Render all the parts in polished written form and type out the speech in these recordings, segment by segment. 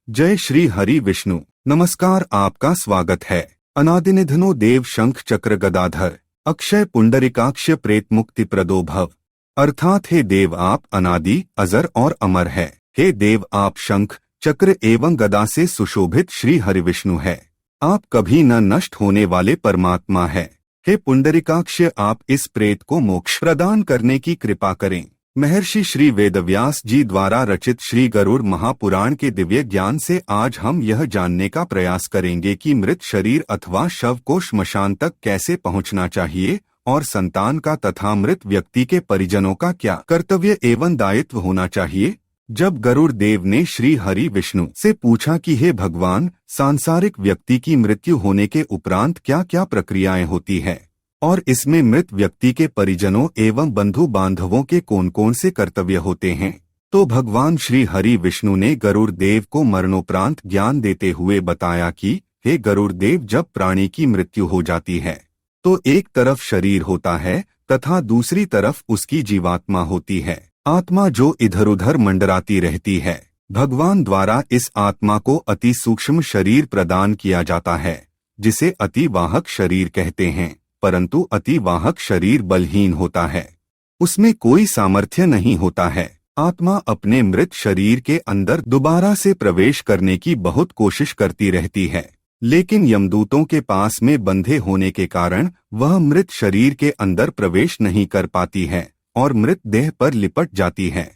जय श्री हरि विष्णु। नमस्कार, आपका स्वागत है। अनादिनिधनो देव शंख चक्र गदाधर अक्षय पुंडरिकाक्ष प्रेत मुक्ति प्रदो भव। अर्थात हे देव आप अनादि अजर और अमर है। हे देव आप शंख चक्र एवं गदा से सुशोभित श्री हरि विष्णु है। आप कभी न नष्ट होने वाले परमात्मा है। हे पुंडरिकाक्ष आप इस प्रेत को मोक्ष प्रदान करने की कृपा करें। महर्षि श्री वेदव्यास जी द्वारा रचित श्री गरुड़ महापुराण के दिव्य ज्ञान से आज हम यह जानने का प्रयास करेंगे कि मृत शरीर अथवा शव को श्मशान तक कैसे पहुंचना चाहिए और संतान का तथा मृत व्यक्ति के परिजनों का क्या कर्तव्य एवं दायित्व होना चाहिए। जब गरुड़ देव ने श्री हरि विष्णु से पूछा कि हे भगवान, सांसारिक व्यक्ति की मृत्यु होने के उपरांत क्या क्या प्रक्रियाएं होती है और इसमें मृत व्यक्ति के परिजनों एवं बंधु बांधवों के कौन कौन से कर्तव्य होते हैं, तो भगवान श्री हरि विष्णु ने गरुड़ देव को मरणोपरांत ज्ञान देते हुए बताया कि हे गरुड़ देव, जब प्राणी की मृत्यु हो जाती है तो एक तरफ शरीर होता है तथा दूसरी तरफ उसकी जीवात्मा होती है, आत्मा जो इधर उधर मंडराती रहती है। भगवान द्वारा इस आत्मा को अति सूक्ष्म शरीर प्रदान किया जाता है जिसे अति वाहक शरीर कहते हैं, परंतु अति वाहक शरीर बलहीन होता है, उसमें कोई सामर्थ्य नहीं होता है। आत्मा अपने मृत शरीर के अंदर दोबारा से प्रवेश करने की बहुत कोशिश करती रहती है, लेकिन यमदूतों के पास में बंधे होने के कारण वह मृत शरीर के अंदर प्रवेश नहीं कर पाती है और मृत देह पर लिपट जाती है।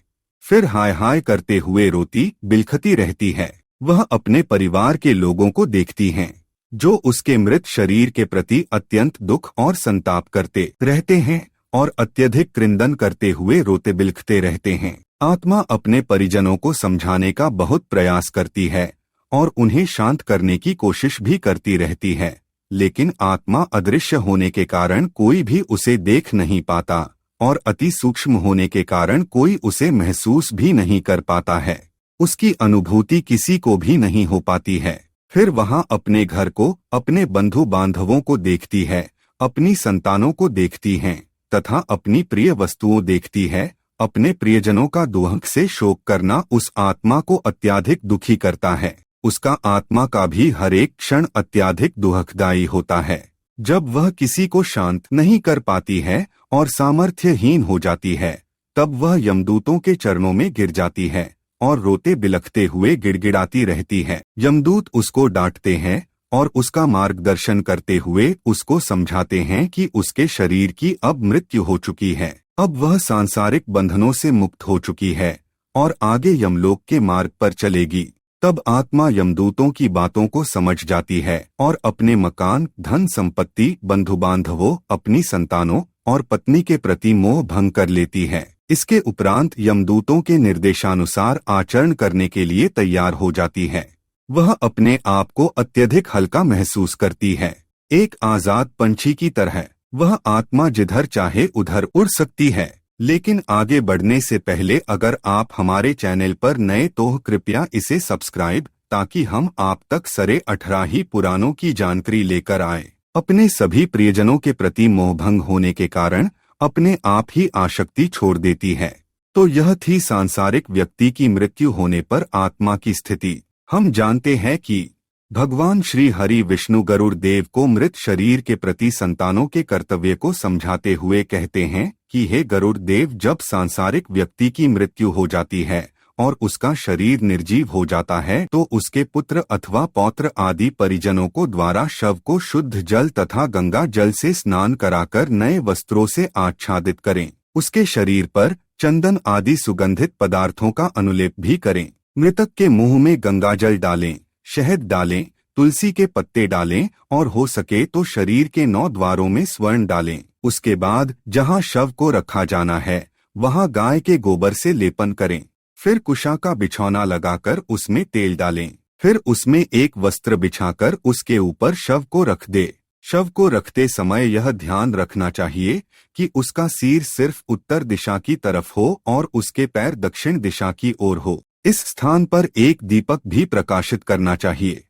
फिर हाय हाय करते हुए रोती बिलखती रहती है। वह अपने परिवार के लोगों को देखती हैं जो उसके मृत शरीर के प्रति अत्यंत दुख और संताप करते रहते हैं और अत्यधिक क्रंदन करते हुए रोते बिलखते रहते हैं। आत्मा अपने परिजनों को समझाने का बहुत प्रयास करती है और उन्हें शांत करने की कोशिश भी करती रहती है, लेकिन आत्मा अदृश्य होने के कारण कोई भी उसे देख नहीं पाता और अति सूक्ष्म होने के कारण कोई उसे महसूस भी नहीं कर पाता है। उसकी अनुभूति किसी को भी नहीं हो पाती है। फिर वहां अपने घर को, अपने बंधु बांधवों को देखती है, अपनी संतानों को देखती है तथा अपनी प्रिय वस्तुओं देखती है। अपने प्रियजनों का दुख से शोक करना उस आत्मा को अत्यधिक दुखी करता है। उसका आत्मा का भी हर एक क्षण अत्यधिक दुखदायी होता है। जब वह किसी को शांत नहीं कर पाती है और सामर्थ्यहीन हो जाती है, तब वह यमदूतों के चरणों में गिर जाती है और रोते बिलखते हुए गिड़गिड़ाती रहती है। यमदूत उसको डांटते हैं और उसका मार्गदर्शन करते हुए उसको समझाते हैं कि उसके शरीर की अब मृत्यु हो चुकी है, अब वह सांसारिक बंधनों से मुक्त हो चुकी है और आगे यमलोक के मार्ग पर चलेगी। तब आत्मा यमदूतों की बातों को समझ जाती है और अपने मकान, धन संपत्ति, बंधु बांधवों, अपनी संतानों और पत्नी के प्रति मोह भंग कर लेती है। इसके उपरांत यमदूतों के निर्देशानुसार आचरण करने के लिए तैयार हो जाती है। वह अपने आप को अत्यधिक हल्का महसूस करती है, एक आजाद पंछी की तरह। वह आत्मा जिधर चाहे उधर उड़ सकती है। लेकिन आगे बढ़ने से पहले अगर आप हमारे चैनल पर नए तो कृपया इसे सब्सक्राइब, ताकि हम आप तक सरे 18 ही पुराणों की जानकारी लेकर आए। अपने सभी प्रियजनों के प्रति मोहभंग होने के कारण अपने आप ही आसक्ति छोड़ देती है। तो यह थी सांसारिक व्यक्ति की मृत्यु होने पर आत्मा की स्थिति। हम जानते हैं कि भगवान श्री हरि विष्णु गरुड़ देव को मृत शरीर के प्रति संतानों के कर्तव्य को समझाते हुए कहते हैं कि हे गरुड़ देव, जब सांसारिक व्यक्ति की मृत्यु हो जाती है और उसका शरीर निर्जीव हो जाता है तो उसके पुत्र अथवा पौत्र आदि परिजनों को द्वारा शव को शुद्ध जल तथा गंगा जल से स्नान कराकर नए वस्त्रों से आच्छादित करें। उसके शरीर पर चंदन आदि सुगंधित पदार्थों का अनुलेप भी करें। मृतक के मुंह में गंगा जल डालें, शहद डालें, तुलसी के पत्ते डालें और हो सके तो शरीर के 9 द्वारों में स्वर्ण डालें। उसके बाद जहां शव को रखा जाना है वहां गाय के गोबर से लेपन करें। फिर कुशा का बिछौना लगाकर उसमें तेल डालें। फिर उसमें एक वस्त्र बिछाकर उसके ऊपर शव को रख दे। शव को रखते समय यह ध्यान रखना चाहिए कि उसका सिर सिर्फ उत्तर दिशा की तरफ हो और उसके पैर दक्षिण दिशा की ओर हो। इस स्थान पर एक दीपक भी प्रकाशित करना चाहिए।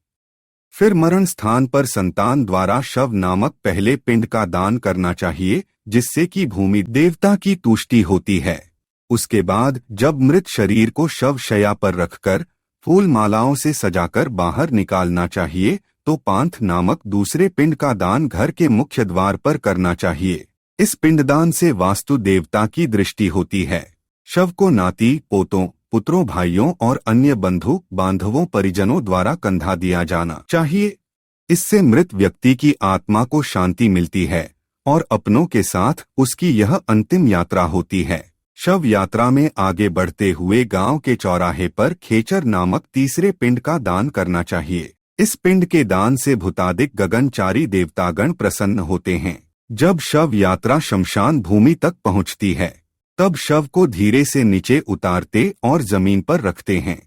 फिर मरण स्थान पर संतान द्वारा शव नामक पहले पिंड का दान करना चाहिए, जिससे कि भूमि देवता की तुष्टि होती है। उसके बाद जब मृत शरीर को शव शैया पर रखकर फूल मालाओं से सजाकर बाहर निकालना चाहिए, तो पांथ नामक दूसरे पिंड का दान घर के मुख्य द्वार पर करना चाहिए। इस पिंडदान से वास्तु देवता की दृष्टि होती है। शव को नाती, पोतों, पुत्रों, भाइयों और अन्य बंधु बांधवों परिजनों द्वारा कंधा दिया जाना चाहिए। इससे मृत व्यक्ति की आत्मा को शांति मिलती है और अपनों के साथ उसकी यह अंतिम यात्रा होती है। शव यात्रा में आगे बढ़ते हुए गांव के चौराहे पर खेचर नामक तीसरे पिंड का दान करना चाहिए। इस पिंड के दान से भूतादिक गगनचारी देवतागण प्रसन्न होते हैं। जब शव यात्रा शमशान भूमि तक पहुंचती है, तब शव को धीरे से नीचे उतारते और जमीन पर रखते हैं।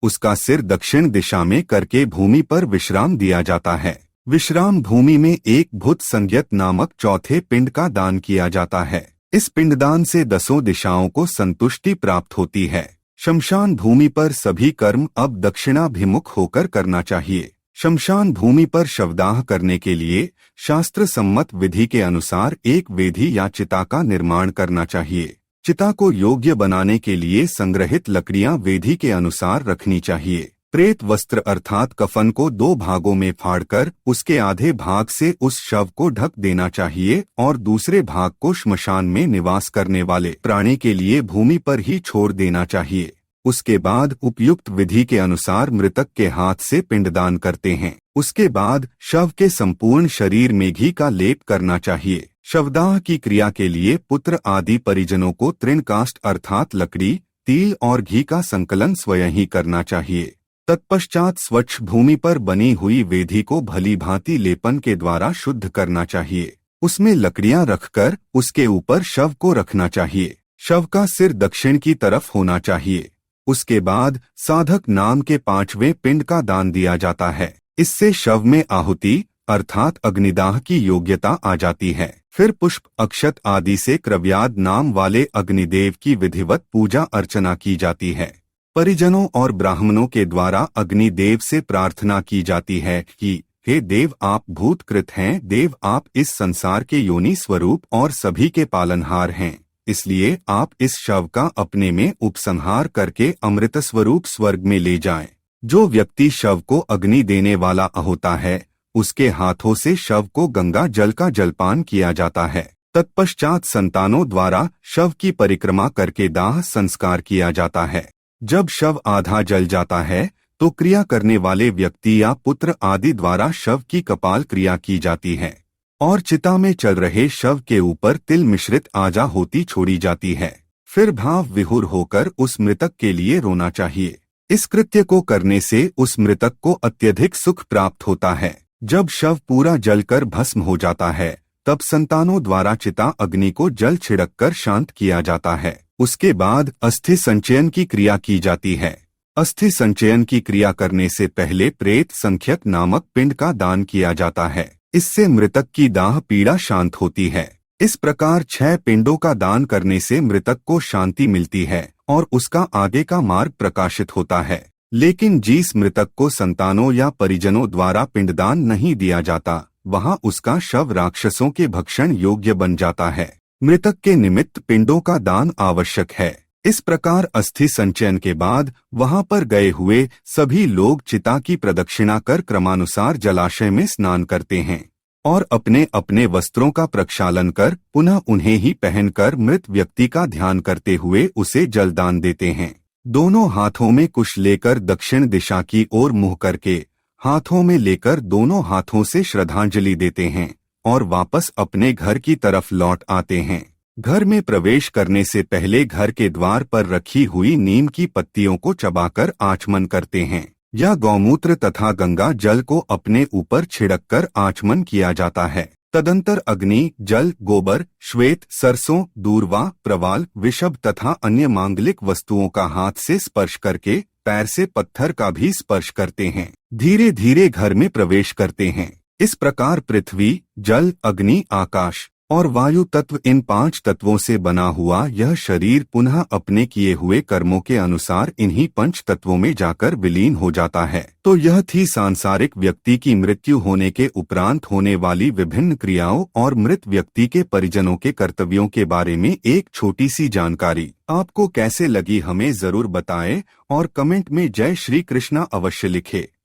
उसका सिर दक्षिण दिशा में करके भूमि पर विश्राम दिया जाता है। विश्राम भूमि में एक भूत संज्ञत नामक चौथे पिंड का दान किया जाता है। इस पिंडदान से 10 दिशाओं को संतुष्टि प्राप्त होती है। शमशान भूमि पर सभी कर्म अब दक्षिणाभिमुख होकर करना चाहिए। शमशान भूमि पर शवदाह करने के लिए शास्त्र सम्मत विधि के अनुसार एक वेदी या चिता का निर्माण करना चाहिए। चिता को योग्य बनाने के लिए संग्रहित लकड़ियां वेदी के अनुसार रखनी चाहिए। प्रेत वस्त्र अर्थात कफन को 2 भागों में फाड़कर उसके आधे भाग से उस शव को ढक देना चाहिए और दूसरे भाग को श्मशान में निवास करने वाले प्राणी के लिए भूमि पर ही छोड़ देना चाहिए। उसके बाद उपयुक्त विधि के अनुसार मृतक के हाथ से पिंडदान करते हैं। उसके बाद शव के संपूर्ण शरीर में घी का लेप करना चाहिए। शवदाह की क्रिया के लिए पुत्र आदि परिजनों को तृणकाष्ठ अर्थात लकड़ी, तिल और घी का संकलन स्वयं ही करना चाहिए। तत्पश्चात स्वच्छ भूमि पर बनी हुई वेदी को भली भांति लेपन के द्वारा शुद्ध करना चाहिए। उसमें लकड़ियां रखकर उसके ऊपर शव को रखना चाहिए। शव का सिर दक्षिण की तरफ होना चाहिए। उसके बाद साधक नाम के 5वें पिंड का दान दिया जाता है। इससे शव में आहुति अर्थात अग्निदाह की योग्यता आ जाती है। फिर पुष्प, अक्षत आदि से क्रव्याद नाम वाले अग्निदेव की विधिवत पूजा अर्चना की जाती है। परिजनों और ब्राह्मणों के द्वारा अग्निदेव से प्रार्थना की जाती है कि हे देव, आप भूतकृत हैं। देव, आप इस संसार के योनि स्वरूप और सभी के पालनहार हैं। इसलिए आप इस शव का अपने में उपसंहार करके अमृत स्वरूप स्वर्ग में ले जाएं। जो व्यक्ति शव को अग्नि देने वाला होता है, उसके हाथों से शव को गंगा जल का जलपान किया जाता है। तत्पश्चात संतानों द्वारा शव की परिक्रमा करके दाह संस्कार किया जाता है। जब शव आधा जल जाता है, तो क्रिया करने वाले व्यक्ति या पुत्र आदि द्वारा शव की कपाल क्रिया की जाती है और चिता में चल रहे शव के ऊपर तिल मिश्रित आजा होती छोड़ी जाती है। फिर भाव विहुर होकर उस मृतक के लिए रोना चाहिए। इस कृत्य को करने से उस मृतक को अत्यधिक सुख प्राप्त होता है। जब शव पूरा जलकर भस्म हो जाता है, तब संतानों द्वारा चिता अग्नि को जल छिड़ककर शांत किया जाता है। उसके बाद अस्थि संचयन की क्रिया की जाती है। अस्थि संचयन की क्रिया करने से पहले प्रेत संख्यक नामक पिंड का दान किया जाता है। इससे मृतक की दाह पीड़ा शांत होती है। इस प्रकार 6 पिंडों का दान करने से मृतक को शांति मिलती है और उसका आगे का मार्ग प्रकाशित होता है। लेकिन जिस मृतक को संतानों या परिजनों द्वारा पिंडदान नहीं दिया जाता, वहां उसका शव राक्षसों के भक्षण योग्य बन जाता है। मृतक के निमित्त पिंडों का दान आवश्यक है। इस प्रकार अस्थि संचयन के बाद वहां पर गए हुए सभी लोग चिता की प्रदक्षिणा कर क्रमानुसार जलाशय में स्नान करते हैं और अपने अपने वस्त्रों का प्रक्षालन कर पुनः उन्हें ही पहनकर मृत व्यक्ति का ध्यान करते हुए उसे जलदान देते हैं। दोनों हाथों में कुश लेकर दक्षिण दिशा की ओर मुंह करके हाथों में लेकर दोनों हाथों से श्रद्धांजलि देते हैं और वापस अपने घर की तरफ लौट आते हैं। घर में प्रवेश करने से पहले घर के द्वार पर रखी हुई नीम की पत्तियों को चबाकर आचमन करते हैं या गौमूत्र तथा गंगा जल को अपने ऊपर छिड़ककर आचमन किया जाता है। तदंतर अग्नि, जल, गोबर, श्वेत, सरसों, दूर्वा, प्रवाल, विषभ तथा अन्य मांगलिक वस्तुओं का हाथ से स्पर्श करके पैर से पत्थर का भी स्पर्श करते हैं। धीरे धीरे घर में प्रवेश करते हैं। इस प्रकार पृथ्वी, जल, अग्नि, आकाश और वायु तत्व, इन 5 तत्वों से बना हुआ यह शरीर पुनः अपने किए हुए कर्मों के अनुसार इन्हीं 5 तत्वों में जाकर विलीन हो जाता है। तो यह थी सांसारिक व्यक्ति की मृत्यु होने के उपरांत होने वाली विभिन्न क्रियाओं और मृत व्यक्ति के परिजनों के कर्तव्यों के बारे में एक छोटी सी जानकारी। आपको कैसे लगी हमें जरूर बताएं और कमेंट में जय श्री कृष्णा अवश्य लिखें।